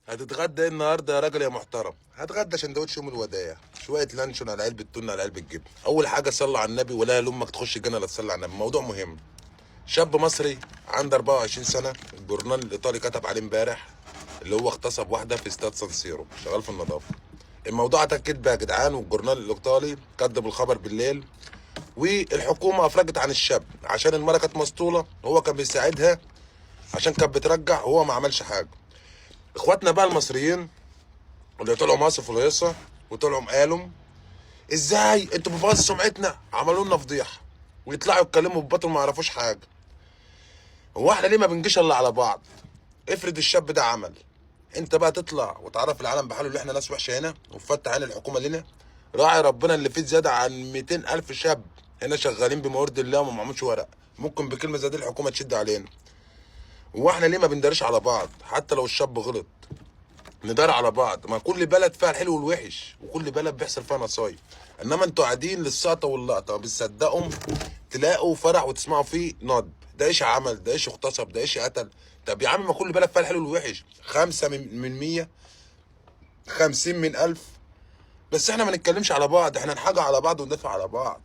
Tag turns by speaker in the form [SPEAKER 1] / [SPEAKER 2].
[SPEAKER 1] هتتغدى ايه النهارده يا راجل يا محترم؟ هتغدى سندوتش يوم الوداع، شويه لانشون على علبه تونه على علبه جبن. اول حاجه صلي على النبي، ولا لامك تخش الجنه لا تصلي على النبي. موضوع مهم. شاب مصري عنده 24 سنه، الجورنال الايطالي كتب عليه امبارح اللي هو اغتصب واحده في استاد سان سيرو، شغال في النظافه. الموضوع ده كدب يا جدعان، والجورنال الايطالي كتب الخبر بالليل، والحكومه افرجت عن الشاب عشان المرأة كانت مسطوله، هو كان بيساعدها عشان كانت بترجع، وهو ما عملش حاجه. اخواتنا بقى المصريين اللي طلعوا مصر في الهيصه وطلعوا قالوا ازاي انتوا بتبوظوا سمعتنا، عملوا لنا فضيحه، ويطلعوا يتكلموا بباطل ما يعرفوش حاجه. هو احنا ليه ما بنجيش الا على بعض؟ افرض الشاب ده عمل، انت بقى تطلع وتعرف العالم بحاله اللي احنا ناس وحشه هنا، وفتح عين الحكومه لنا. راعي ربنا اللي فيه زياده عن 200,000 شاب هنا شغالين بموارد الله وما معمولش ورق، ممكن بكلمه زي دي الحكومه تشد علينا. هو احنا ليه ما بندارش على بعض؟ حتى لو الشاب غلط ندار على بعض. ما كل بلد فيها الحلو والوحش، وكل بلد بيحصل فيها نصايب. انما انتوا قاعدين للسقطه واللقطه، بتصدقوا تلاقوا فرح وتسمعوا فيه ندب، ده ايش عمل، ده ايش اغتصب، ده ايش قتل. طب يا عم ما كل بلد فيها الحلو والوحش. 5 من 100، 50 من 1000. بس احنا ما نتكلمش على بعض، احنا نحاجة على بعض وندافع على بعض.